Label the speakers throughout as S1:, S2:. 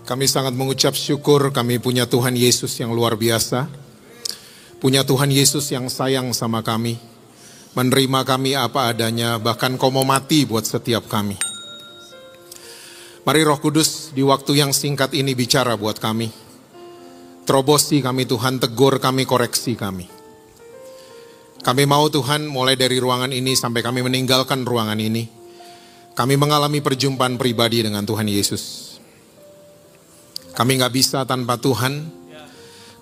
S1: Kami sangat mengucap syukur kami punya Tuhan Yesus yang luar biasa. Punya Tuhan Yesus yang sayang sama kami. Menerima kami apa adanya, bahkan kau mau mati buat setiap kami. Mari Roh Kudus di waktu yang singkat ini bicara buat kami. Terobosi kami Tuhan, tegur kami, koreksi kami. Kami mau Tuhan mulai dari ruangan ini sampai kami meninggalkan ruangan ini. Kami mengalami perjumpaan pribadi dengan Tuhan Yesus. Kami gak bisa tanpa Tuhan.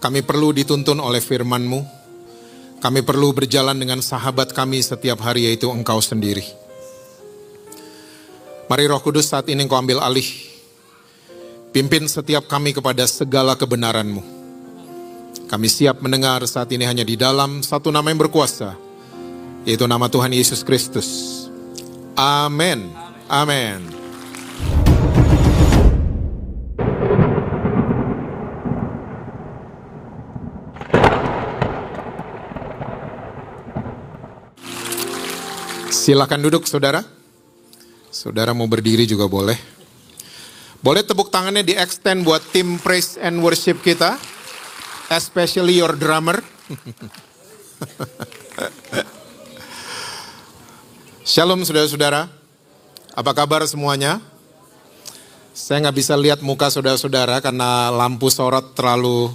S1: Kami perlu dituntun oleh firman-Mu. Kami perlu berjalan dengan sahabat kami setiap hari, yaitu Engkau sendiri. Mari Roh Kudus saat ini Engkau ambil alih. Pimpin setiap kami kepada segala kebenaran-Mu. Kami siap mendengar saat ini hanya di dalam satu nama yang berkuasa, yaitu nama Tuhan Yesus Kristus. Amin. Amin. Silakan duduk saudara. Saudara mau berdiri juga boleh. Boleh tepuk tangannya di extend buat tim praise and worship kita. Especially your drummer. Shalom saudara-saudara. Apa kabar semuanya? Saya gak bisa lihat muka saudara-saudara karena lampu sorot terlalu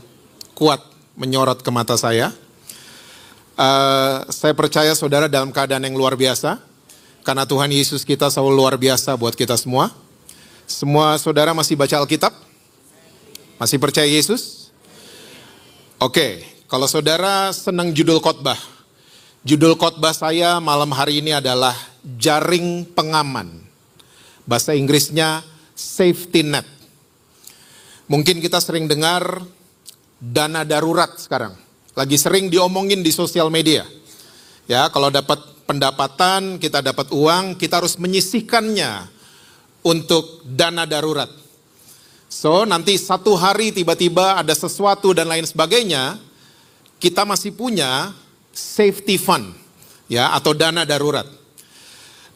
S1: kuat menyorot ke mata saya. Saya percaya saudara dalam keadaan yang luar biasa. Karena Tuhan Yesus kita selalu luar biasa buat kita semua. Semua saudara masih baca Alkitab? Masih percaya Yesus? Oke, kalau saudara senang judul khotbah. Judul khotbah saya malam hari ini adalah jaring pengaman. Bahasa Inggrisnya safety net. Mungkin kita sering dengar dana darurat sekarang. Lagi sering diomongin di sosial media. Ya, kalau dapat pendapatan, kita dapat uang, kita harus menyisihkannya untuk dana darurat. So, nanti satu hari tiba-tiba ada sesuatu dan lain sebagainya, kita masih punya safety fund, ya, atau dana darurat.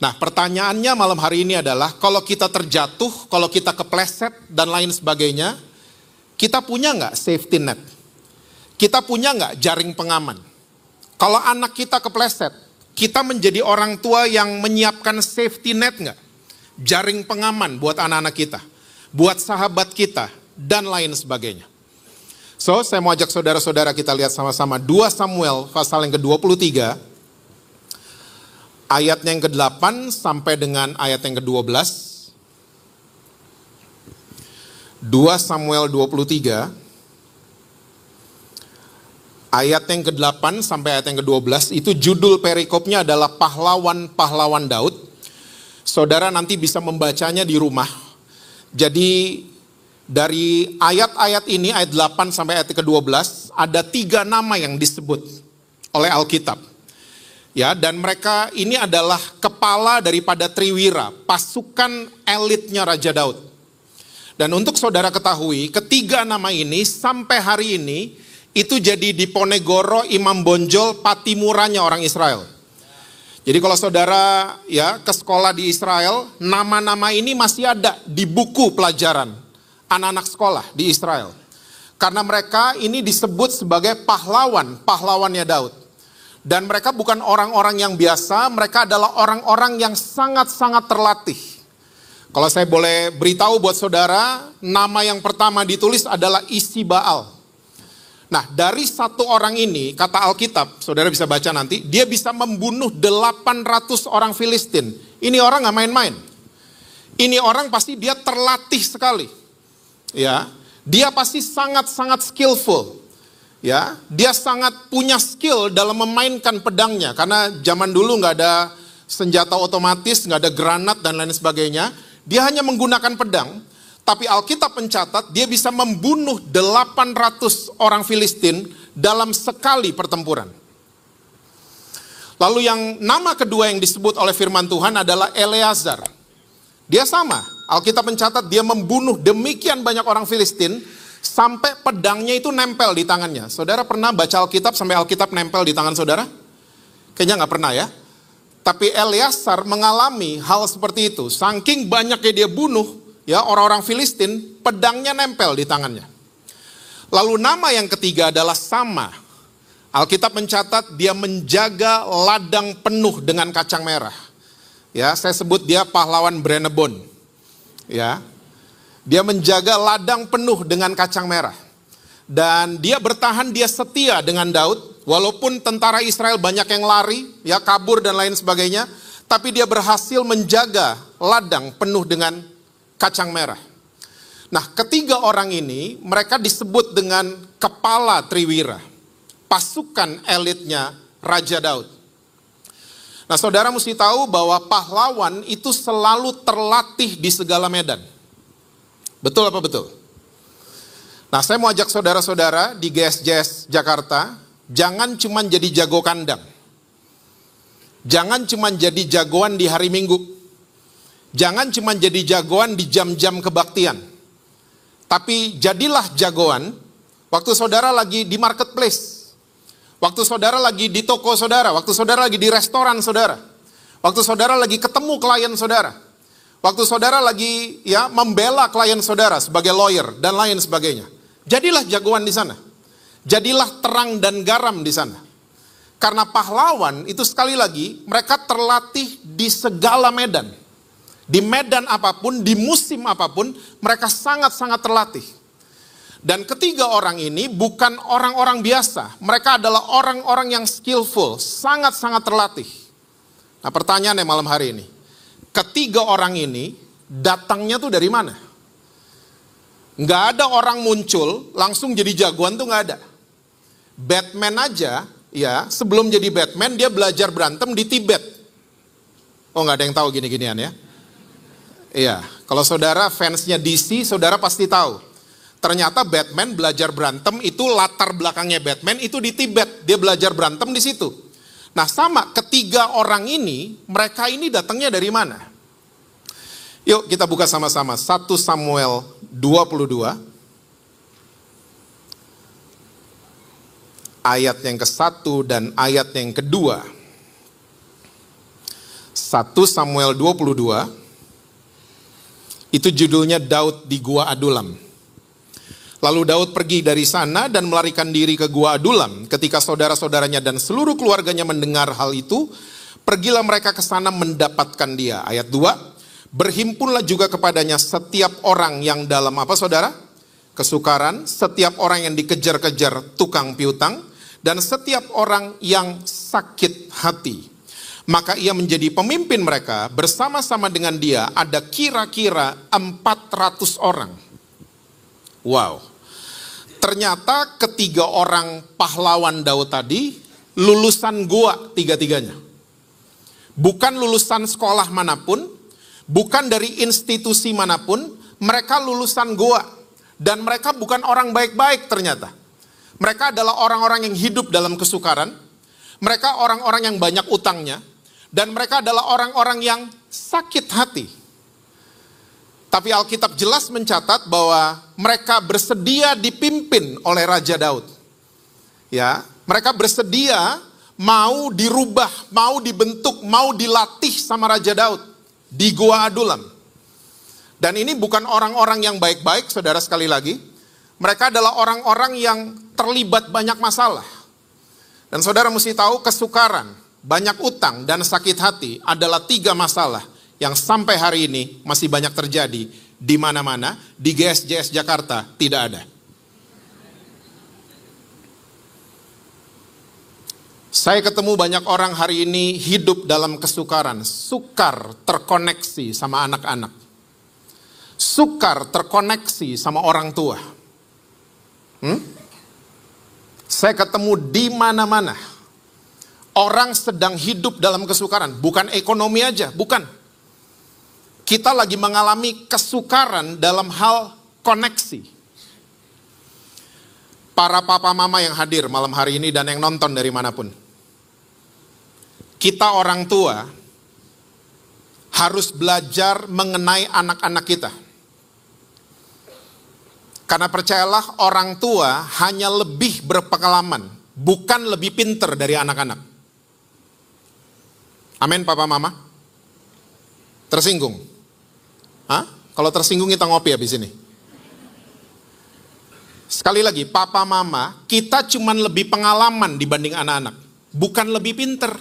S1: Nah, pertanyaannya malam hari ini adalah, kalau kita terjatuh, kalau kita kepleset dan lain sebagainya, kita punya nggak safety net? Kita punya nggak jaring pengaman? Kalau anak kita kepleset, kita menjadi orang tua yang menyiapkan safety net nggak? Jaring pengaman buat anak-anak kita, buat sahabat kita, dan lain sebagainya. So, saya mau ajak saudara-saudara kita lihat sama-sama 2 Samuel pasal yang ke-23, ayat yang ke-8 sampai dengan ayat yang ke-12. 2 Samuel 23, ayat yang ke-8 sampai ayat yang ke-12, itu judul perikopnya adalah pahlawan-pahlawan Daud. Saudara nanti bisa membacanya di rumah. Jadi dari ayat-ayat ini, ayat 8 sampai ayat ke-12, ada 3 nama yang disebut oleh Alkitab. Ya, dan mereka ini adalah kepala daripada Triwira, pasukan elitnya Raja Daud. Dan untuk saudara ketahui, ketiga nama ini sampai hari ini, itu jadi Diponegoro, Imam Bonjol, Patimuranya orang Israel. Jadi kalau saudara ya ke sekolah di Israel, nama-nama ini masih ada di buku pelajaran anak-anak sekolah di Israel. Karena mereka ini disebut sebagai pahlawannya Daud. Dan mereka bukan orang-orang yang biasa, mereka adalah orang-orang yang sangat-sangat terlatih. Kalau saya boleh beritahu buat saudara, nama yang pertama ditulis adalah Isi-Baal. Nah, dari satu orang ini, kata Alkitab, saudara bisa baca nanti, dia bisa membunuh 800 orang Filistin. Ini orang gak main-main. Ini orang pasti dia terlatih sekali. Ya, dia pasti sangat-sangat skillful. Ya, dia sangat punya skill dalam memainkan pedangnya. Karena zaman dulu gak ada senjata otomatis, gak ada granat dan lain sebagainya. Dia hanya menggunakan pedang. Tapi Alkitab mencatat dia bisa membunuh 800 orang Filistin dalam sekali pertempuran. Lalu yang nama kedua yang disebut oleh firman Tuhan adalah Eleazar. Dia sama, Alkitab mencatat dia membunuh demikian banyak orang Filistin sampai pedangnya itu nempel di tangannya. Saudara pernah baca Alkitab sampai Alkitab nempel di tangan saudara? Kayaknya gak pernah ya. Tapi Eleazar mengalami hal seperti itu. Saking banyaknya dia bunuh, ya orang-orang Filistin, pedangnya nempel di tangannya. Lalu nama yang ketiga adalah Sama. Alkitab mencatat dia menjaga ladang penuh dengan kacang merah. Ya, saya sebut dia pahlawan Brenebon. Ya. Dia menjaga ladang penuh dengan kacang merah. Dan dia bertahan, dia setia dengan Daud. Walaupun tentara Israel banyak yang lari, ya kabur dan lain sebagainya. Tapi dia berhasil menjaga ladang penuh dengan kacang merah. Nah, ketiga orang ini, mereka disebut dengan kepala triwira. Pasukan elitnya Raja Daud. Nah, saudara mesti tahu bahwa pahlawan itu selalu terlatih di segala medan. Betul apa betul? Nah, saya mau ajak saudara-saudara di GSJS Jakarta, jangan cuma jadi jago kandang. Jangan cuma jadi jagoan di hari Minggu. Jangan cuma jadi jagoan di jam-jam kebaktian. Tapi jadilah jagoan waktu saudara lagi di marketplace. Waktu saudara lagi di toko saudara. Waktu saudara lagi di restoran saudara. Waktu saudara lagi ketemu klien saudara. Waktu saudara lagi ya membela klien saudara sebagai lawyer dan lain sebagainya. Jadilah jagoan di sana. Jadilah terang dan garam di sana. Karena pahlawan itu sekali lagi mereka terlatih di segala medan. Di medan apapun, di musim apapun, mereka sangat-sangat terlatih. Dan ketiga orang ini bukan orang-orang biasa. Mereka adalah orang-orang yang skillful, sangat-sangat terlatih. Nah, pertanyaannya malam hari ini. Ketiga orang ini datangnya tuh dari mana? Nggak ada orang muncul langsung jadi jagoan tuh nggak ada. Batman aja, ya sebelum jadi Batman dia belajar berantem di Tibet. Oh, nggak ada yang tahu gini-ginian ya? Iya, kalau saudara fansnya DC, saudara pasti tahu. Ternyata Batman belajar berantem itu latar belakangnya Batman itu di Tibet. Dia belajar berantem di situ. Nah, sama ketiga orang ini, mereka ini datangnya dari mana? Yuk kita buka sama-sama 1 Samuel 22 ayat yang ke-1 dan ayat yang kedua. 1 Samuel 22 itu judulnya Daud di Gua Adulam. Lalu Daud pergi dari sana dan melarikan diri ke Gua Adulam. Ketika saudara-saudaranya dan seluruh keluarganya mendengar hal itu, pergilah mereka ke sana mendapatkan dia. Ayat 2, berhimpunlah juga kepadanya setiap orang yang dalam apa saudara? Kesukaran, setiap orang yang dikejar-kejar tukang piutang, dan setiap orang yang sakit hati. Maka ia menjadi pemimpin mereka, bersama-sama dengan dia ada kira-kira 400 orang. Wow. Ternyata ketiga orang pahlawan Daud tadi lulusan gua tiga-tiganya. Bukan lulusan sekolah manapun, bukan dari institusi manapun, mereka lulusan gua. Dan mereka bukan orang baik-baik ternyata. Mereka adalah orang-orang yang hidup dalam kesukaran. Mereka orang-orang yang banyak utangnya. Dan mereka adalah orang-orang yang sakit hati. Tapi Alkitab jelas mencatat bahwa mereka bersedia dipimpin oleh Raja Daud. Ya, mereka bersedia mau dirubah, mau dibentuk, mau dilatih sama Raja Daud di Gua Adulam. Dan ini bukan orang-orang yang baik-baik, saudara sekali lagi. Mereka adalah orang-orang yang terlibat banyak masalah. Dan saudara mesti tahu kesukaran, banyak utang dan sakit hati adalah 3 masalah yang sampai hari ini masih banyak terjadi di mana-mana. Di GSJS Jakarta tidak ada. Saya ketemu banyak orang hari ini hidup dalam kesukaran, sukar terkoneksi sama anak-anak, sukar terkoneksi sama orang tua. Saya ketemu di mana-mana. Orang sedang hidup dalam kesukaran, bukan ekonomi aja, bukan. Kita lagi mengalami kesukaran dalam hal koneksi. Para papa mama yang hadir malam hari ini dan yang nonton dari manapun. Kita orang tua harus belajar mengenai anak-anak kita. Karena percayalah orang tua hanya lebih berpengalaman, bukan lebih pinter dari anak-anak. Amin papa mama? Tersinggung? Hah? Kalau tersinggung kita ngopi habis ini. Sekali lagi, papa mama, kita cuman lebih pengalaman dibanding anak-anak. Bukan lebih pinter.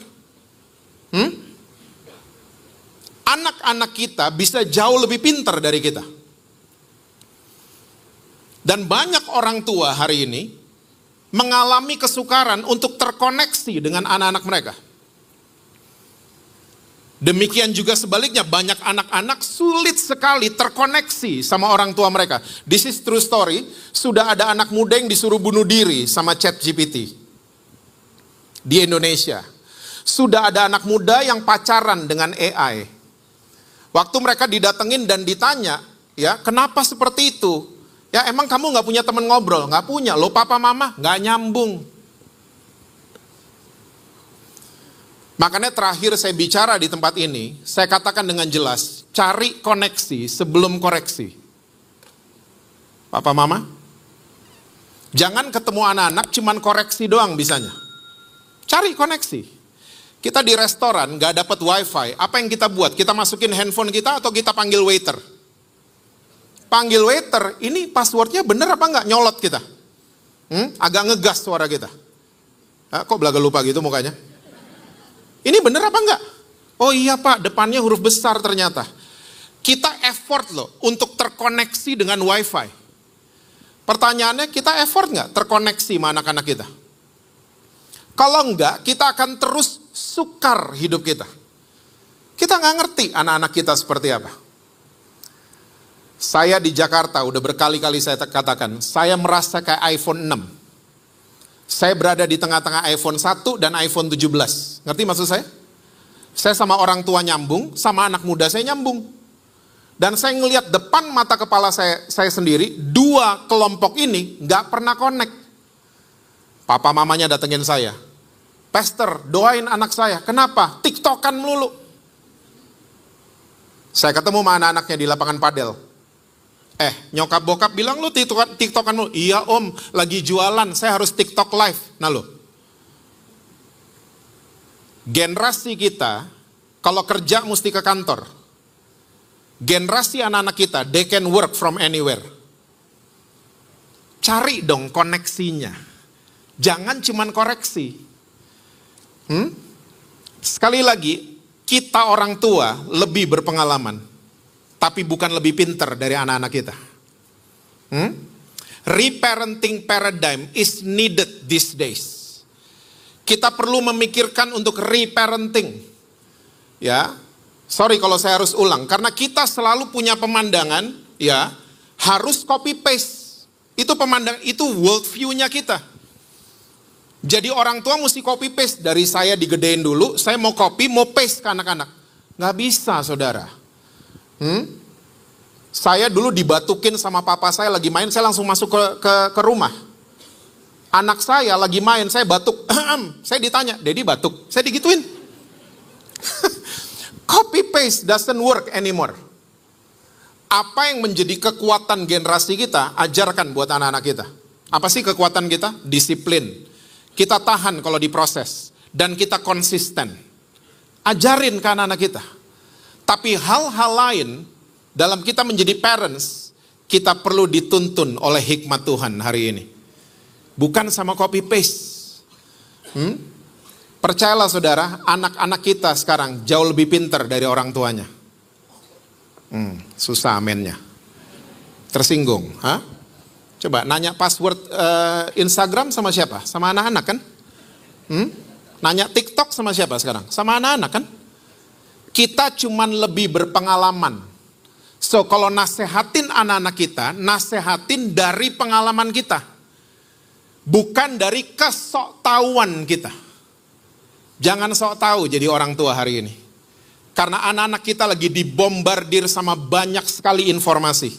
S1: Anak-anak kita bisa jauh lebih pinter dari kita. Dan banyak orang tua hari ini mengalami kesukaran untuk terkoneksi dengan anak-anak mereka. Demikian juga sebaliknya, banyak anak-anak sulit sekali terkoneksi sama orang tua mereka. This is true story. Sudah ada anak muda yang disuruh bunuh diri sama ChatGPT di Indonesia. Sudah ada anak muda yang pacaran dengan AI. Waktu mereka didatengin dan ditanya, ya kenapa seperti itu? Ya emang kamu nggak punya teman ngobrol? Nggak punya. Lo papa mama nggak nyambung. Makanya terakhir saya bicara di tempat ini, saya katakan dengan jelas, cari koneksi sebelum koreksi. Papa mama, jangan ketemu anak-anak cuman koreksi doang bisanya. Cari koneksi. Kita di restoran gak dapat wifi, apa yang kita buat? Kita masukin handphone kita atau kita panggil waiter? Panggil waiter, ini passwordnya bener apa enggak? Nyolot kita. Agak ngegas suara kita. Kok belaga lupa gitu mukanya? Ini bener apa enggak? Oh iya pak, depannya huruf besar ternyata. Kita effort loh untuk terkoneksi dengan wifi. Pertanyaannya, kita effort enggak terkoneksi sama anak-anak kita? Kalau enggak, kita akan terus sukar hidup kita. Kita nggak ngerti anak-anak kita seperti apa. Saya di Jakarta, udah berkali-kali saya katakan, saya merasa kayak iPhone 6. Saya berada di tengah-tengah iPhone 1 dan iPhone 17. Ngerti maksud saya? Saya sama orang tua nyambung, sama anak muda saya nyambung. Dan saya ngelihat depan mata kepala saya sendiri, dua kelompok ini nggak pernah connect. Papa mamanya datengin saya. Pastor, doain anak saya. Kenapa? TikTokan melulu. Saya ketemu sama anak-anaknya di lapangan padel. Nyokap bokap bilang lu TikTokan lu. Iya om, lagi jualan, saya harus TikTok live. Nah lo, generasi kita, kalau kerja mesti ke kantor. Generasi anak-anak kita, they can work from anywhere. Cari dong koneksinya. Jangan cuman koreksi. Sekali lagi, kita orang tua lebih berpengalaman. Tapi bukan lebih pinter dari anak-anak kita. Reparenting paradigm is needed these days. Kita perlu memikirkan untuk reparenting. Ya, sorry kalau saya harus ulang, karena kita selalu punya pemandangan, ya, harus copy paste. Itu pemandangan, itu world view-nya kita. Jadi orang tua mesti copy paste. Dari saya digedein dulu, saya mau copy, mau paste ke anak-anak. Nggak bisa saudara. Saya dulu dibatukin sama papa saya lagi main, saya langsung masuk ke rumah. Anak saya lagi main, saya batuk. Saya ditanya, Dedi batuk? Saya digituin. Copy paste doesn't work anymore. Apa yang menjadi kekuatan generasi kita, ajarkan buat anak-anak kita. Apa sih kekuatan kita? Disiplin. Kita tahan kalau diproses. Dan kita konsisten. Ajarin ke anak-anak kita. Tapi hal-hal lain, dalam kita menjadi parents, kita perlu dituntun oleh hikmat Tuhan hari ini. Bukan sama copy paste. Percayalah saudara, anak-anak kita sekarang jauh lebih pintar dari orang tuanya. Susah amennya. Tersinggung. Coba nanya password Instagram sama siapa? Sama anak-anak kan? Nanya TikTok sama siapa sekarang? Sama anak-anak kan? Kita cuman lebih berpengalaman. So kalau nasehatin anak-anak kita, nasehatin dari pengalaman kita. Bukan dari kesoktahuan kita. Jangan sok tahu jadi orang tua hari ini. Karena anak-anak kita lagi dibombardir sama banyak sekali informasi.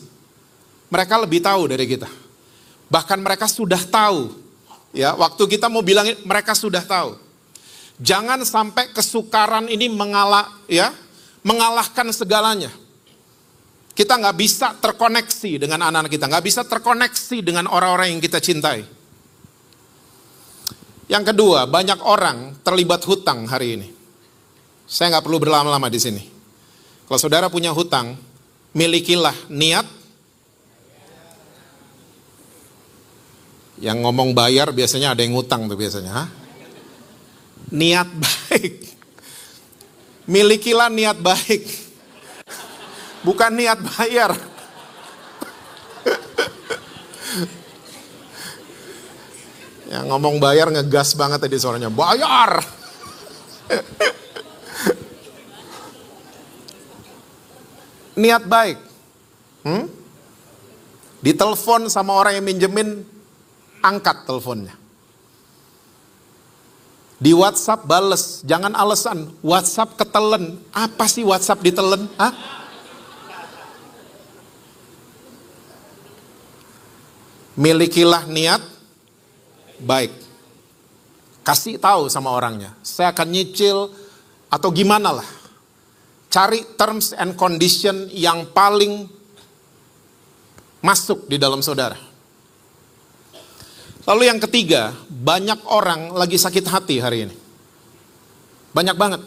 S1: Mereka lebih tahu dari kita. Bahkan mereka sudah tahu. Ya, waktu kita mau bilangin, mereka sudah tahu. Jangan sampai kesukaran ini mengalahkan segalanya. Kita nggak bisa terkoneksi dengan anak-anak kita. Nggak bisa terkoneksi dengan orang-orang yang kita cintai. Yang kedua, banyak orang terlibat hutang hari ini. Saya nggak perlu berlama-lama di sini. Kalau saudara punya hutang, Milikilah niat. Yang ngomong bayar biasanya ada yang ngutang tuh biasanya. Niat baik. Milikilah niat baik. Bukan niat bayar. Yang ngomong bayar ngegas banget tadi suaranya. Bayar! Niat baik. Ditelepon sama orang yang minjemin, angkat teleponnya. Di WhatsApp bales, jangan alasan WhatsApp ketelen. Apa sih WhatsApp ditelen? Hah? Milikilah niat baik. Kasih tahu sama orangnya, saya akan nyicil atau gimana lah. Cari terms and condition yang paling masuk di dalam saudara. Lalu yang ketiga, banyak orang lagi sakit hati hari ini. Banyak banget.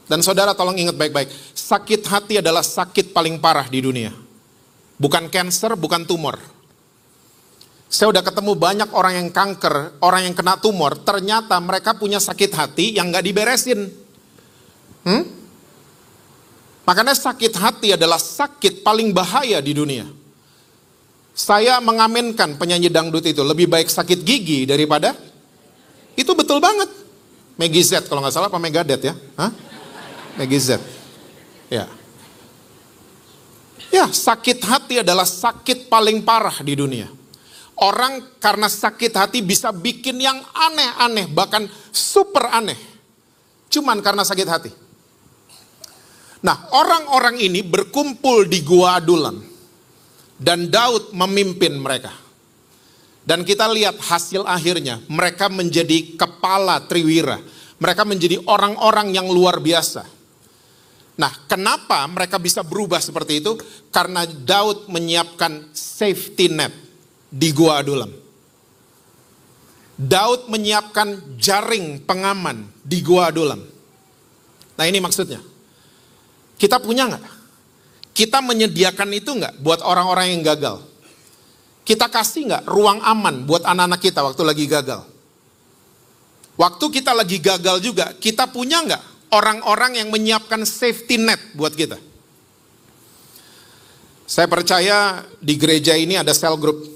S1: Dan saudara tolong ingat baik-baik, sakit hati adalah sakit paling parah di dunia. Bukan cancer, bukan tumor. Saya udah ketemu banyak orang yang kanker, orang yang kena tumor, ternyata mereka punya sakit hati yang gak diberesin. Makanya sakit hati adalah sakit paling bahaya di dunia. Saya mengaminkan penyanyi dangdut itu, lebih baik sakit gigi daripada, itu betul banget. Maggie Z kalau gak salah, apa Megadeth ya? Maggie Z. Ya. Ya, sakit hati adalah sakit paling parah di dunia. Orang karena sakit hati bisa bikin yang aneh-aneh, bahkan super aneh. Cuman karena sakit hati. Nah, orang-orang ini berkumpul di Gua Adulam. Dan Daud memimpin mereka. Dan kita lihat hasil akhirnya, mereka menjadi kepala triwira. Mereka menjadi orang-orang yang luar biasa. Nah, kenapa mereka bisa berubah seperti itu? Karena Daud menyiapkan safety net di Gua Adulam. Daud menyiapkan jaring pengaman di Gua Adulam. Nah, ini maksudnya. Kita punya nggak? Kita menyediakan itu nggak buat orang-orang yang gagal? Kita kasih nggak ruang aman buat anak-anak kita waktu lagi gagal? Waktu kita lagi gagal juga, kita punya nggak orang-orang yang menyiapkan safety net buat kita? Saya percaya di gereja ini ada cell group.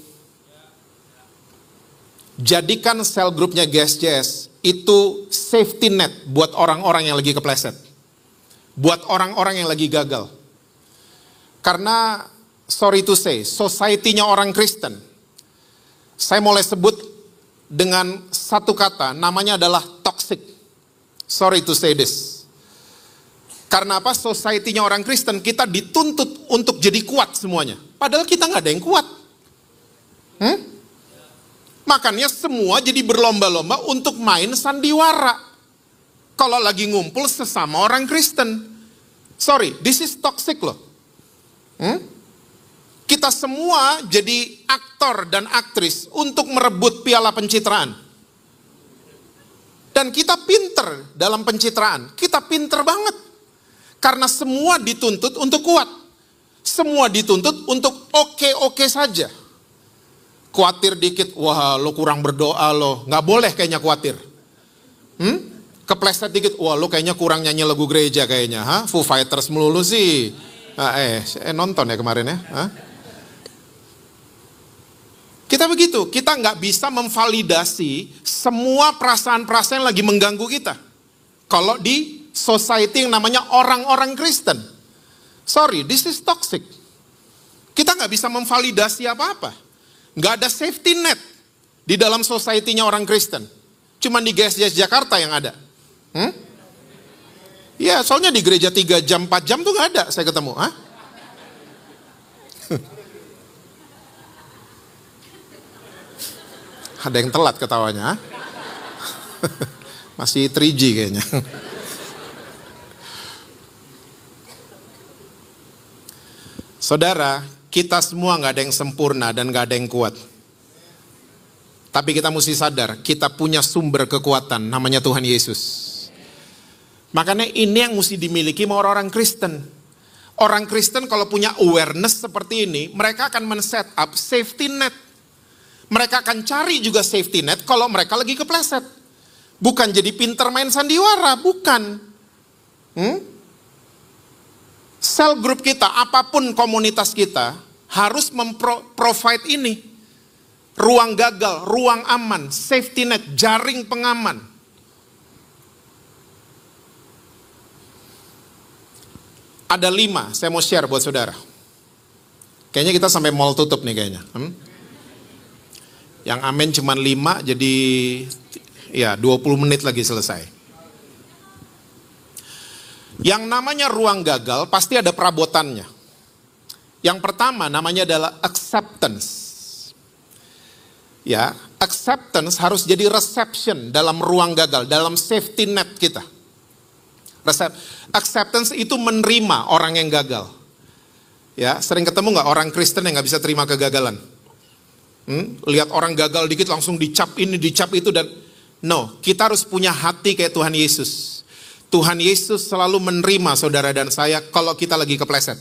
S1: Jadikan cell groupnya GSJS itu safety net buat orang-orang yang lagi kepleset. Buat orang-orang yang lagi gagal. Karena, sorry to say, society-nya orang Kristen, saya mulai sebut dengan satu kata, namanya adalah toxic. Sorry to say this. Karena apa? Society-nya orang Kristen, kita dituntut untuk jadi kuat semuanya. Padahal kita nggak ada yang kuat. Makanya semua jadi berlomba-lomba untuk main sandiwara. Kalau lagi ngumpul sesama orang Kristen. Sorry, this is toxic loh. Kita semua jadi aktor dan aktris untuk merebut piala pencitraan. Dan kita pinter dalam pencitraan. Kita pinter banget. Karena semua dituntut untuk kuat. Semua dituntut untuk oke-oke saja. Khawatir dikit, wah lo kurang berdoa lo. Gak boleh kayaknya khawatir. Kepleset dikit, wah lo kayaknya kurang nyanyi lagu gereja kayaknya. Foo Fighters melulu sih. Nonton ya kemarin ya. Kita begitu, kita nggak bisa memvalidasi semua perasaan-perasaan yang lagi mengganggu kita. Kalau di society yang namanya orang-orang Kristen. Sorry, this is toxic. Kita nggak bisa memvalidasi apa-apa. Nggak ada safety net di dalam society-nya orang Kristen. Cuman di GSJS Jakarta yang ada. Ya, soalnya di gereja 3 jam, 4 jam tuh gak ada saya ketemu. Ada yang telat ketawanya. Masih 3G kayaknya. Saudara, kita semua gak ada yang sempurna dan gak ada yang kuat. Tapi kita mesti sadar, kita punya sumber kekuatan, namanya Tuhan Yesus. Makanya ini yang mesti dimiliki sama orang-orang Kristen. Orang Kristen kalau punya awareness seperti ini, mereka akan men-set up safety net. Mereka akan cari juga safety net kalau mereka lagi kepleset. Bukan jadi pinter main sandiwara, bukan. Sel group kita, apapun komunitas kita, harus provide ini. Ruang gagal, ruang aman, safety net, jaring pengaman. Ada 5, saya mau share buat saudara. Kayaknya kita sampai mall tutup nih kayaknya. Yang amin cuma 5, jadi ya 20 menit lagi selesai. Yang namanya ruang gagal pasti ada perabotannya. Yang pertama namanya adalah acceptance. Ya, acceptance harus jadi reception dalam ruang gagal, dalam safety net kita. Acceptance itu menerima orang yang gagal. Ya, sering ketemu nggak orang Kristen yang nggak bisa terima kegagalan? Lihat orang gagal dikit langsung dicap ini, dicap itu, dan no, kita harus punya hati kayak Tuhan Yesus. Tuhan Yesus selalu menerima saudara dan saya kalau kita lagi kepleset.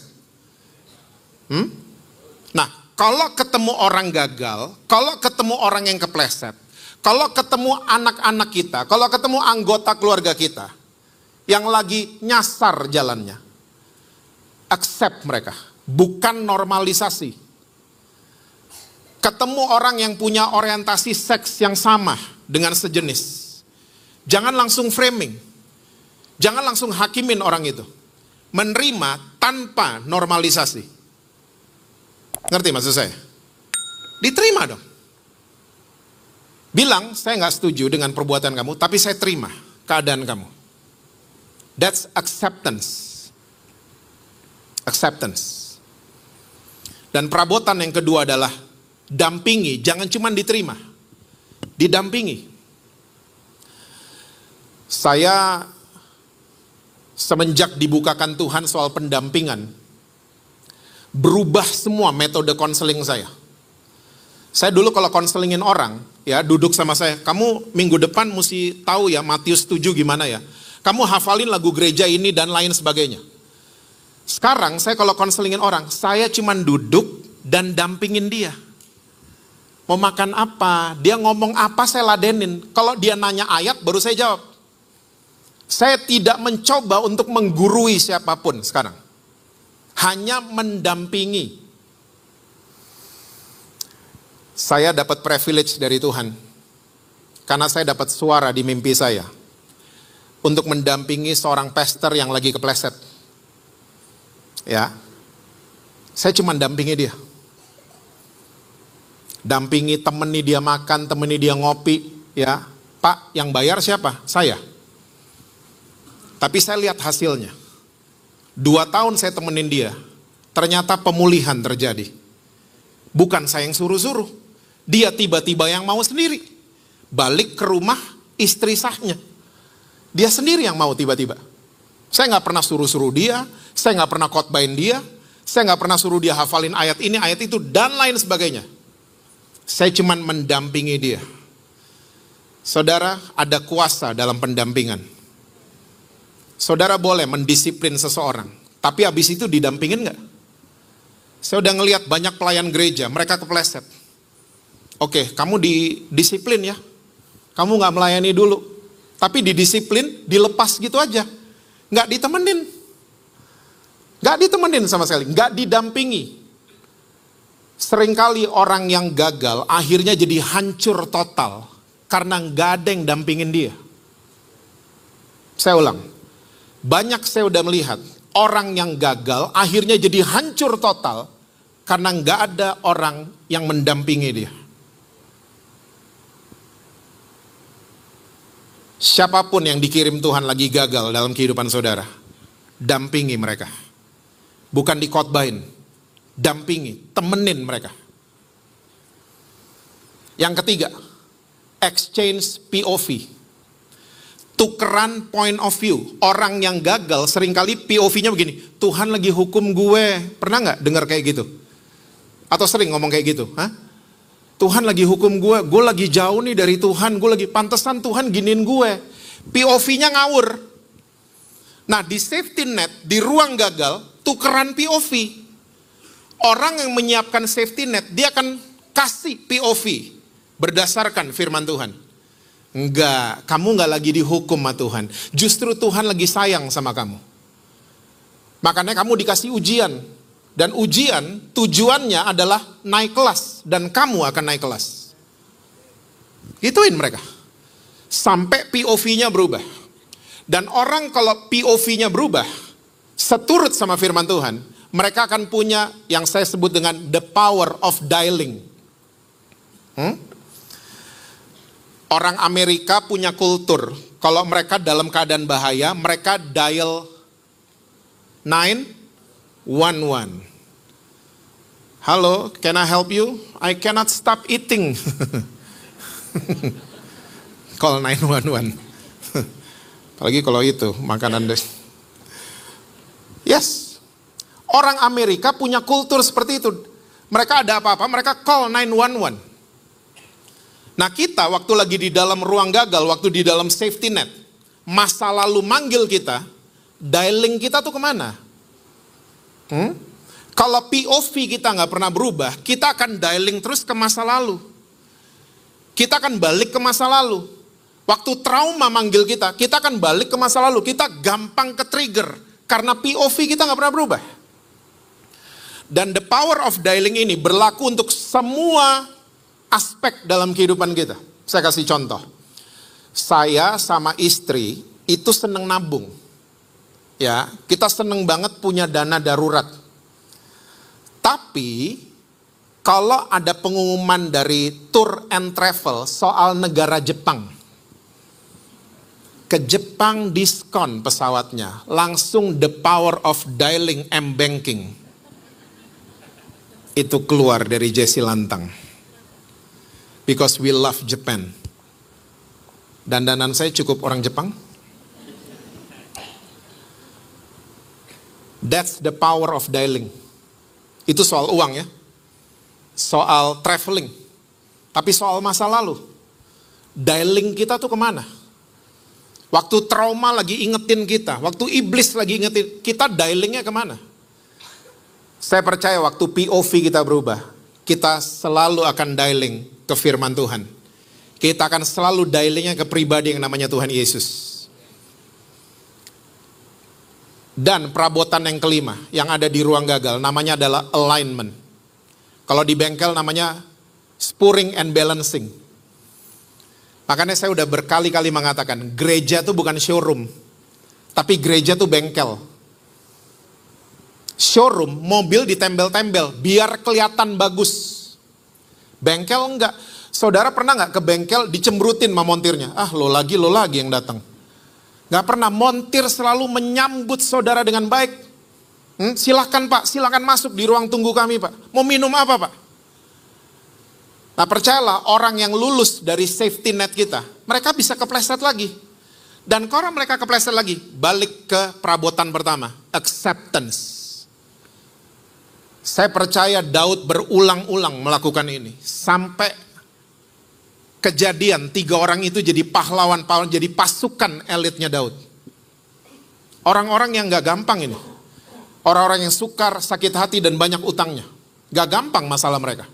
S1: Nah, kalau ketemu orang gagal, kalau ketemu orang yang kepleset, kalau ketemu anak-anak kita, kalau ketemu anggota keluarga kita yang lagi nyasar jalannya, accept mereka, bukan normalisasi. Ketemu orang yang punya orientasi seks yang sama dengan sejenis, jangan langsung framing, jangan langsung hakimin orang itu. Menerima tanpa normalisasi. Ngerti maksud saya? Diterima dong. Bilang, saya nggak setuju dengan perbuatan kamu, tapi saya terima keadaan kamu. That's acceptance. Acceptance. Dan perabotan yang kedua adalah dampingi, jangan cuma diterima. Didampingi. Saya semenjak dibukakan Tuhan soal pendampingan, berubah semua metode konseling saya. Saya dulu kalau konselingin orang, ya duduk sama saya, kamu minggu depan mesti tahu ya Matius 7 gimana ya. Kamu hafalin lagu gereja ini dan lain sebagainya. Sekarang saya kalau konselingin orang, saya cuma duduk dan dampingin dia. Mau makan apa, dia ngomong apa saya ladenin. Kalau dia nanya ayat baru saya jawab. Saya tidak mencoba untuk menggurui siapapun sekarang. Hanya mendampingi. Saya dapat privilege dari Tuhan. Karena saya dapat suara di mimpi saya. Untuk mendampingi seorang pastor yang lagi kepleset. Ya. Saya cuma dampingi dia. Dampingi, temani dia makan, temani dia ngopi. Ya. Pak, yang bayar siapa? Saya. Tapi saya lihat hasilnya. 2 tahun saya temenin dia. Ternyata pemulihan terjadi. Bukan saya yang suruh-suruh. Dia tiba-tiba yang mau sendiri. Balik ke rumah istri sahnya. Dia sendiri yang mau tiba-tiba. Saya nggak pernah suruh-suruh dia. Saya nggak pernah khotbahin dia. Saya nggak pernah suruh dia hafalin ayat ini, ayat itu, dan lain sebagainya. Saya cuma mendampingi dia. Saudara, ada kuasa dalam pendampingan. Saudara boleh mendisiplin seseorang. Tapi habis itu didampingin nggak? Saya udah ngelihat banyak pelayan gereja, mereka kepleset. Oke, kamu didisiplin ya. Kamu nggak melayani dulu. Tapi didisiplin, dilepas gitu aja. Nggak ditemenin. Nggak ditemenin sama sekali. Nggak didampingi. Seringkali orang yang gagal akhirnya jadi hancur total. Karena nggak ada yang dampingin dia. Saya ulang. Banyak saya udah melihat orang yang gagal akhirnya jadi hancur total. Karena nggak ada orang yang mendampingi dia. Siapapun yang dikirim Tuhan lagi gagal dalam kehidupan saudara, dampingi mereka. Bukan dikhotbahin, dampingi, temenin mereka. Yang ketiga, exchange POV. Tukeran point of view. Orang yang gagal seringkali POV-nya begini, Tuhan lagi hukum gue. Pernah nggak dengar kayak gitu? Atau sering ngomong kayak gitu? Hah? Tuhan lagi hukum gue lagi jauh nih dari Tuhan, gue lagi pantesan Tuhan giniin gue. POV-nya ngawur. Nah di safety net, di ruang gagal, tukeran POV. Orang yang menyiapkan safety net, dia akan kasih POV berdasarkan firman Tuhan. Enggak, kamu enggak lagi dihukum sama Tuhan. Justru Tuhan lagi sayang sama kamu. Makanya kamu dikasih ujian. Dan ujian tujuannya adalah naik kelas. Dan kamu akan naik kelas. Gituin mereka. Sampai POV-nya berubah. Dan orang kalau POV-nya berubah, seturut sama firman Tuhan, mereka akan punya yang saya sebut dengan the power of dialing. Orang Amerika punya kultur, kalau mereka dalam keadaan bahaya, mereka dial 911. Halo, can I help you? I cannot stop eating. Call 911. Apalagi kalau itu, makanan yes. Orang Amerika punya kultur seperti itu. Mereka ada apa-apa, mereka call 911. Nah kita waktu lagi di dalam ruang gagal, waktu di dalam safety net, masa lalu manggil kita, dialing kita tuh kemana? Kalau POV kita nggak pernah berubah, kita akan dialing terus ke masa lalu. Kita akan balik ke masa lalu. Waktu trauma manggil kita akan balik ke masa lalu. Kita gampang ke trigger, karena POV kita nggak pernah berubah. Dan the power of dialing ini berlaku untuk semua aspek dalam kehidupan kita. Saya kasih contoh. Saya sama istri itu seneng nabung. Ya, kita seneng banget punya dana darurat. Tapi kalau ada pengumuman dari Tour and Travel soal negara Jepang, ke Jepang diskon pesawatnya, langsung the power of dialing M-Banking itu keluar dari Jesse Lantang. Because we love Japan. Dandanan saya cukup orang Jepang. That's the power of dialing. Itu soal uang ya. Soal traveling. Tapi soal masa lalu. Dialing kita tuh kemana? Waktu trauma lagi ingetin kita. Waktu iblis lagi ingetin. Kita dialingnya kemana? Saya percaya waktu POV kita berubah. Kita selalu akan dialing ke firman Tuhan. Kita akan selalu dialingnya ke pribadi yang namanya Tuhan Yesus. Dan perabotan yang kelima yang ada di ruang gagal namanya adalah alignment. Kalau di bengkel namanya spurring and balancing. Makanya saya udah berkali-kali mengatakan gereja itu bukan showroom, tapi gereja itu bengkel. Showroom mobil ditembel-tembel biar kelihatan bagus. Bengkel enggak. Saudara pernah enggak ke bengkel dicemberutin sama montirnya? Ah lo lagi yang datang. Enggak pernah. Montir selalu menyambut saudara dengan baik. Silahkan Pak, silahkan masuk di ruang tunggu kami Pak. Mau minum apa Pak? Nah percayalah orang yang lulus dari safety net kita, mereka bisa kepleset lagi. Dan kalau mereka kepleset lagi, balik ke perabotan pertama, acceptance. Saya percaya Daud berulang-ulang melakukan ini. Sampai kejadian 3 orang itu jadi pahlawan, jadi pasukan elitnya Daud. Orang-orang yang gak gampang ini. Orang-orang yang sukar, sakit hati dan banyak utangnya. Gak gampang masalah mereka.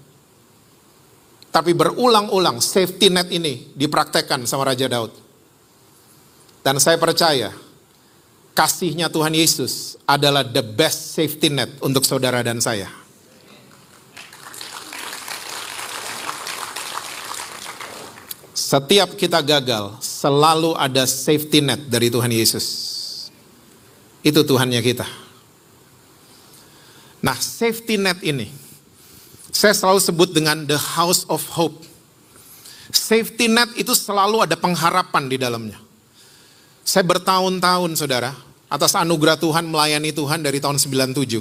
S1: Tapi berulang-ulang safety net ini dipraktekkan sama Raja Daud. Dan saya percaya kasihnya Tuhan Yesus adalah the best safety net untuk saudara dan saya. Setiap kita gagal, selalu ada safety net dari Tuhan Yesus. Itu Tuhannya kita. Nah, safety net ini, saya selalu sebut dengan the house of hope. Safety net itu selalu ada pengharapan di dalamnya. Saya bertahun-tahun saudara, atas anugerah Tuhan melayani Tuhan dari tahun 97.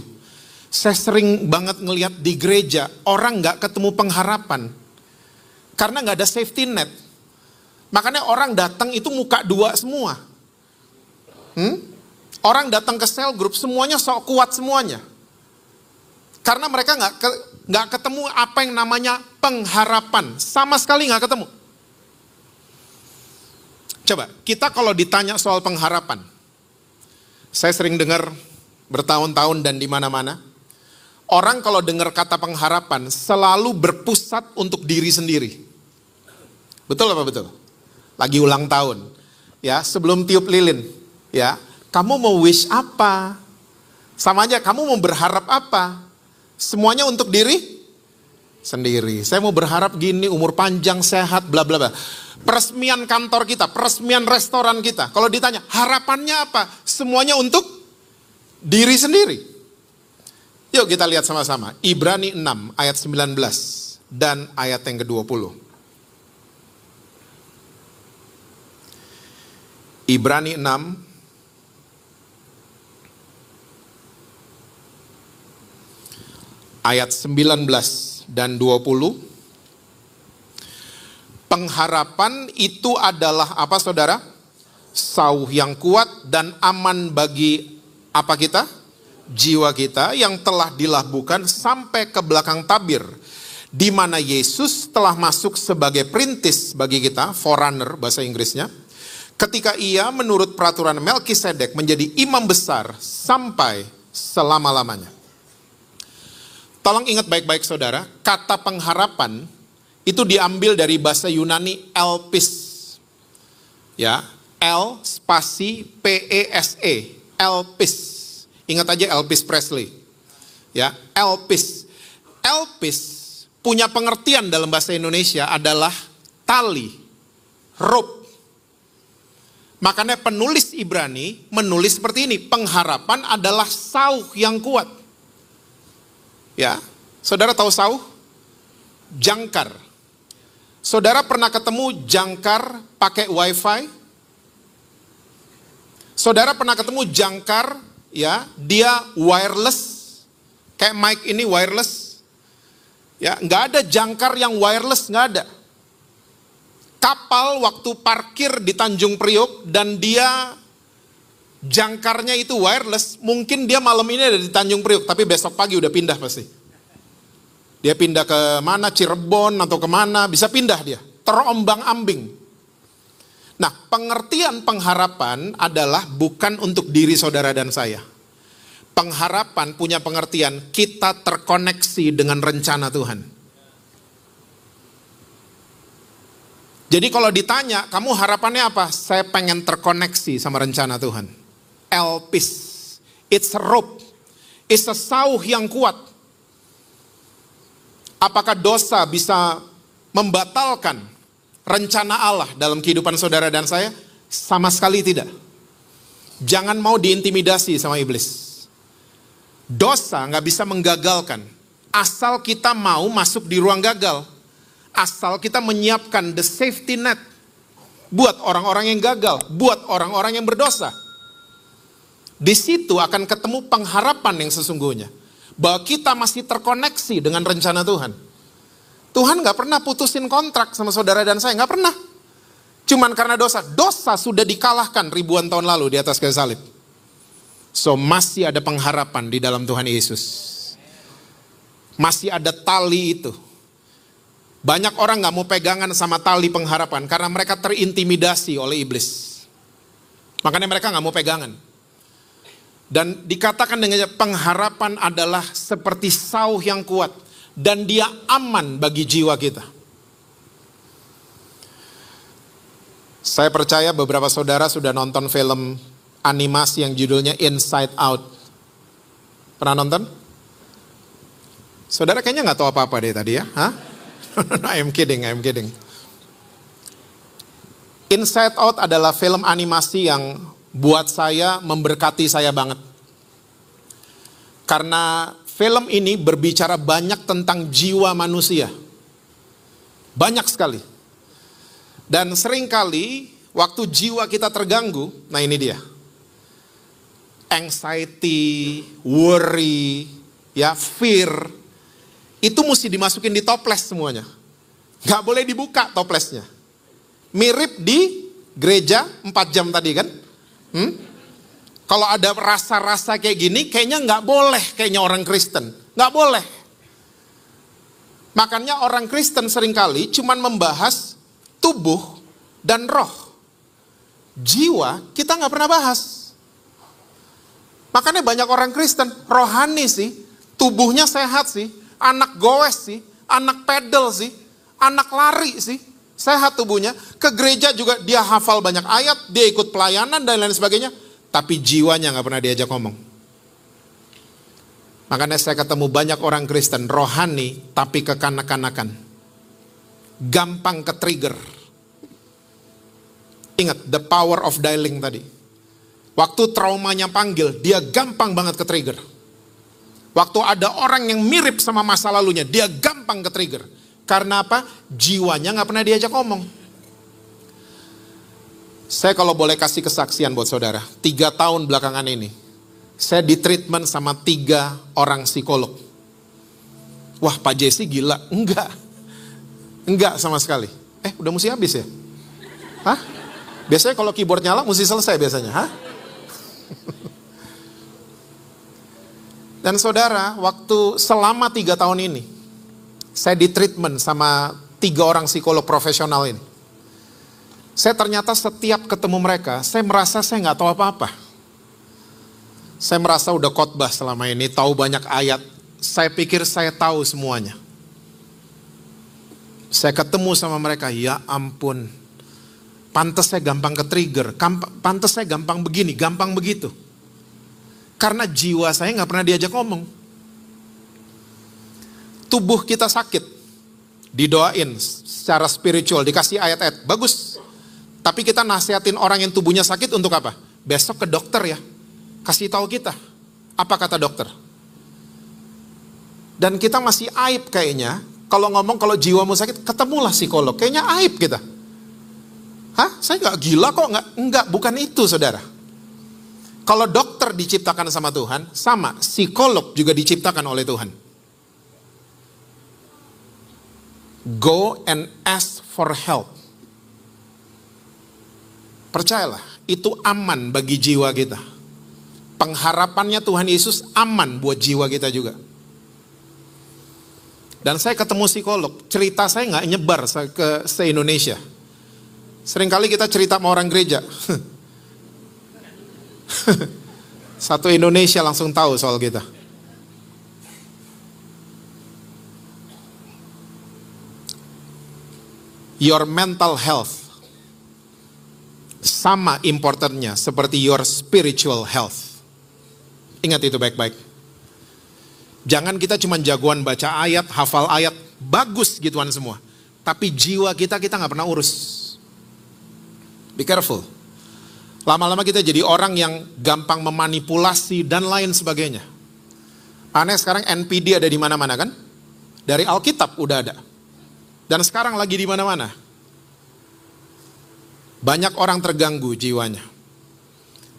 S1: Saya sering banget ngelihat di gereja, orang gak ketemu pengharapan. Karena gak ada safety net. Makanya orang datang itu muka dua semua. Orang datang ke cell group, semuanya sok kuat semuanya. Karena mereka gak ketemu apa yang namanya pengharapan. Sama sekali gak ketemu. Coba, kita kalau ditanya soal pengharapan. Saya sering dengar bertahun-tahun dan di mana-mana. Orang kalau dengar kata pengharapan selalu berpusat untuk diri sendiri. Betul apa betul? Lagi ulang tahun, ya, sebelum tiup lilin, ya, kamu mau wish apa? Sama aja, kamu mau berharap apa? Semuanya untuk diri sendiri. Saya mau berharap gini, umur panjang, sehat, bla bla bla. Peresmian kantor kita, peresmian restoran kita. Kalau ditanya, harapannya apa? Semuanya untuk diri sendiri. Yuk kita lihat sama-sama. Ibrani 6 ayat 19 dan ayat yang ke-20. Ibrani 6 ayat 19 dan 20. Pengharapan itu adalah apa saudara? Sauh yang kuat dan aman bagi apa kita? Jiwa kita yang telah dilabuhkan sampai ke belakang tabir, di mana Yesus telah masuk sebagai perintis bagi kita, forerunner bahasa Inggrisnya, ketika ia menurut peraturan Melkisedek menjadi imam besar sampai selama-lamanya. Tolong ingat baik-baik saudara, kata pengharapan itu diambil dari bahasa Yunani elpis. Ya, L spasi P-E-S-E, elpis. Ingat aja Elvis Presley. Ya, elpis. Elpis punya pengertian dalam bahasa Indonesia adalah tali, rope. Makanya penulis Ibrani menulis seperti ini, pengharapan adalah sauh yang kuat. Ya, saudara tahu sauh? Jangkar. Saudara pernah ketemu jangkar pakai wifi? Saudara pernah ketemu jangkar, ya, dia wireless, kayak mic ini wireless? Ya, nggak ada jangkar yang wireless, nggak ada. Kapal waktu parkir di Tanjung Priok dan dia jangkarnya itu wireless, mungkin dia malam ini ada di Tanjung Priok, tapi besok pagi udah pindah pasti. Dia pindah ke mana, Cirebon atau kemana, bisa pindah dia, terombang-ambing. Nah, pengertian pengharapan adalah bukan untuk diri saudara dan saya. Pengharapan punya pengertian kita terkoneksi dengan rencana Tuhan. Jadi kalau ditanya, kamu harapannya apa? Saya pengen terkoneksi sama rencana Tuhan. Elpis, it's a rope, it's a sauh yang kuat. Apakah dosa bisa membatalkan rencana Allah dalam kehidupan saudara dan saya? Sama sekali tidak. Jangan mau diintimidasi sama iblis. Dosa gak bisa menggagalkan. Asal kita mau masuk di ruang gagal. Asal kita menyiapkan the safety net. Buat orang-orang yang gagal. Buat orang-orang yang berdosa. Di situ akan ketemu pengharapan yang sesungguhnya. Bahwa kita masih terkoneksi dengan rencana Tuhan. Tuhan gak pernah putusin kontrak sama saudara dan saya. Gak pernah. Cuman karena dosa. Dosa sudah dikalahkan ribuan tahun lalu di atas kayu salib. So masih ada pengharapan di dalam Tuhan Yesus. Masih ada tali itu. Banyak orang gak mau pegangan sama tali pengharapan. Karena mereka terintimidasi oleh iblis. Makanya mereka gak mau pegangan. Dan dikatakan dengan pengharapan adalah seperti sauh yang kuat. Dan dia aman bagi jiwa kita. Saya percaya beberapa saudara sudah nonton film animasi yang judulnya Inside Out. Pernah nonton? Saudara kayaknya gak tahu apa-apa deh tadi ya. Hah? I'm kidding. Inside Out adalah film animasi yang buat saya, memberkati saya banget. Karena film ini berbicara banyak tentang jiwa manusia. Banyak sekali. Dan seringkali waktu jiwa kita terganggu, nah ini dia. Anxiety, worry, ya, fear, itu mesti dimasukin di toples semuanya. Gak boleh dibuka toplesnya. Mirip di gereja 4 jam tadi kan. Kalau ada rasa-rasa kayak gini, kayaknya gak boleh kayaknya orang Kristen. Gak boleh. Makanya orang Kristen seringkali cuman membahas tubuh dan roh. Jiwa kita gak pernah bahas. Makanya banyak orang Kristen, rohani sih, tubuhnya sehat sih, anak goes sih, anak pedal sih, anak lari sih, sehat tubuhnya. Ke gereja juga dia hafal banyak ayat, dia ikut pelayanan dan lain sebagainya. Tapi jiwanya gak pernah diajak ngomong. Makanya saya ketemu banyak orang Kristen, rohani tapi kekanak-kanakan. Gampang ke trigger. Ingat, the power of dialing tadi. Waktu traumanya panggil, dia gampang banget ke trigger. Waktu ada orang yang mirip sama masa lalunya, dia gampang ke trigger. Karena apa? Jiwanya gak pernah diajak ngomong. Saya kalau boleh kasih kesaksian buat saudara, 3 tahun belakangan ini, saya di treatment sama 3 orang psikolog. Wah, Pak Jesse gila. Enggak sama sekali. Udah mesti habis ya? Hah? Biasanya kalau keyboard nyala mesti selesai biasanya. Hah? Dan saudara, waktu selama 3 tahun ini, saya di treatment sama 3 orang psikolog profesional ini. Saya ternyata setiap ketemu mereka, saya merasa saya nggak tahu apa-apa. Saya merasa udah khotbah selama ini, tahu banyak ayat. Saya pikir saya tahu semuanya. Saya ketemu sama mereka, ya ampun. Pantes saya gampang ke trigger, pantes saya gampang begini, gampang begitu. Karena jiwa saya gak pernah diajak ngomong. Tubuh kita sakit, didoain secara spiritual, dikasih ayat-ayat, bagus. Tapi kita nasihatin orang yang tubuhnya sakit untuk apa? Besok ke dokter ya, kasih tahu kita. Apa kata dokter? Dan kita masih aib kayaknya, kalau ngomong kalau jiwamu sakit, ketemulah psikolog. Kayaknya aib kita. Hah? Saya gak gila kok? Enggak, bukan itu saudara. Kalau dokter diciptakan sama Tuhan, sama psikolog juga diciptakan oleh Tuhan. Go and ask for help. Percayalah, itu aman bagi jiwa kita. Pengharapannya Tuhan Yesus aman buat jiwa kita juga. Dan saya ketemu psikolog, cerita saya gak nyebar ke se-Indonesia. Seringkali kita cerita sama orang gereja. Satu Indonesia langsung tahu soal kita. Your mental health sama importantnya seperti your spiritual health. Ingat itu baik-baik. Jangan kita cuma jagoan baca ayat, hafal ayat, bagus gituan semua. Tapi jiwa kita gak pernah urus. Be careful. Lama-lama kita jadi orang yang gampang memanipulasi dan lain sebagainya. Aneh sekarang NPD ada di mana-mana kan? Dari Alkitab udah ada. Dan sekarang lagi di mana-mana. Banyak orang terganggu jiwanya.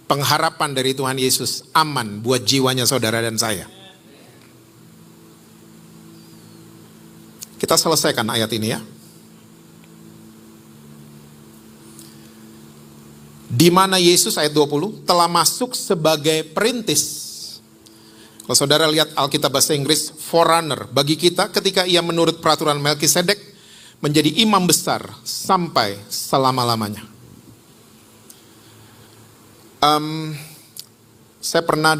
S1: Pengharapan dari Tuhan Yesus aman buat jiwanya saudara dan saya. Kita selesaikan ayat ini ya. Di mana Yesus ayat 20 telah masuk sebagai perintis. Kalau saudara lihat Alkitab bahasa Inggris, forerunner. Bagi kita ketika ia menurut peraturan Melkisedek menjadi imam besar sampai selama-lamanya. Saya pernah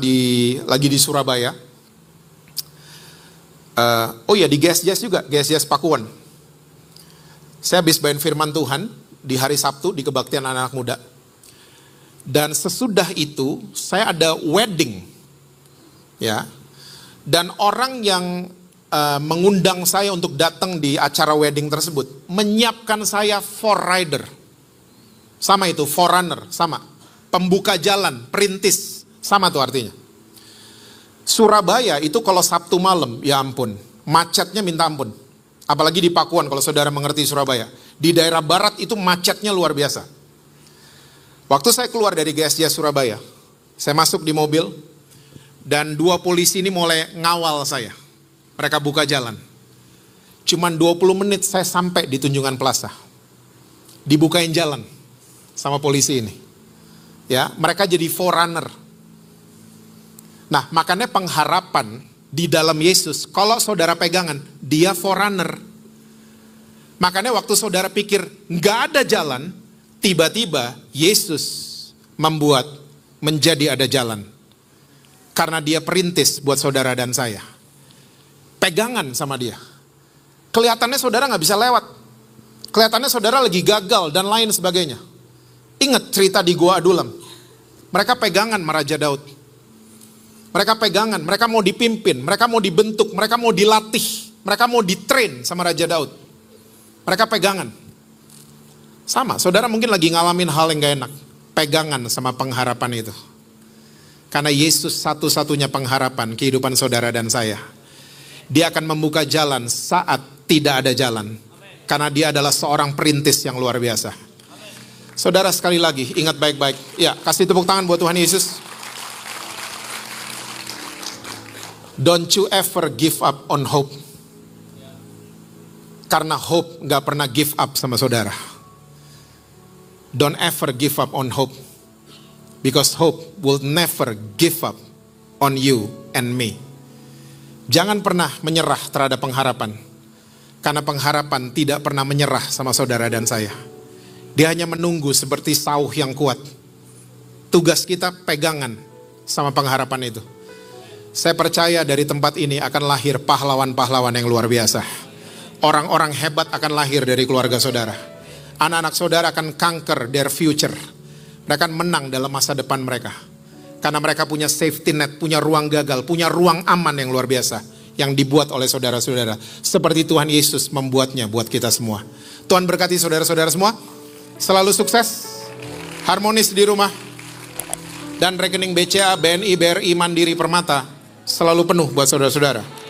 S1: lagi di Surabaya. Di GSJS juga, GSJS Pakuan. Saya habis bawain firman Tuhan di hari Sabtu di kebaktian anak-anak muda. Dan sesudah itu saya ada wedding, ya. Dan orang yang mengundang saya untuk datang di acara wedding tersebut menyiapkan saya forerider, sama itu forerunner, sama pembuka jalan, perintis, sama tuh artinya. Surabaya itu kalau Sabtu malam, ya ampun, macetnya minta ampun. Apalagi di Pakuan kalau saudara mengerti Surabaya, di daerah barat itu macetnya luar biasa. Waktu saya keluar dari GSJ Surabaya, saya masuk di mobil, dan 2 polisi ini mulai ngawal saya. Mereka buka jalan. Cuman 20 menit saya sampai di Tunjungan Plaza. Dibukain jalan sama polisi ini. Ya, mereka jadi forerunner. Nah, makanya pengharapan di dalam Yesus, kalau saudara pegangan, dia forerunner. Makanya waktu saudara pikir nggak ada jalan, tiba-tiba Yesus membuat menjadi ada jalan. Karena dia perintis buat saudara dan saya. Pegangan sama dia. Kelihatannya saudara nggak bisa lewat. Kelihatannya saudara lagi gagal dan lain sebagainya. Ingat cerita di Gua Adulam. Mereka pegangan sama Raja Daud. Mereka pegangan, mereka mau dipimpin, mereka mau dibentuk, mereka mau dilatih, mereka mau ditrain sama Raja Daud. Mereka pegangan. Sama, saudara mungkin lagi ngalamin hal yang gak enak. Pegangan sama pengharapan itu. Karena Yesus satu-satunya pengharapan kehidupan saudara dan saya. Dia akan membuka jalan saat tidak ada jalan. Karena dia adalah seorang perintis yang luar biasa. Saudara sekali lagi, ingat baik-baik. Ya, kasih tepuk tangan buat Tuhan Yesus. Don't you ever give up on hope. Karena hope gak pernah give up sama saudara. Don't ever give up on hope. Because hope will never give up on you and me. Jangan pernah menyerah terhadap pengharapan. Karena pengharapan tidak pernah menyerah sama saudara dan saya. Dia hanya menunggu seperti sauh yang kuat. Tugas kita pegangan sama pengharapan itu. Saya percaya dari tempat ini akan lahir pahlawan-pahlawan yang luar biasa. Orang-orang hebat akan lahir dari keluarga saudara. Anak-anak saudara akan conquer their future. Mereka akan menang dalam masa depan mereka. Karena mereka punya safety net, punya ruang gagal, punya ruang aman yang luar biasa. Yang dibuat oleh saudara-saudara. Seperti Tuhan Yesus membuatnya buat kita semua. Tuhan berkati saudara-saudara semua. Selalu sukses, harmonis di rumah. Dan rekening BCA, BNI, BRI, Mandiri, Permata selalu penuh buat saudara-saudara.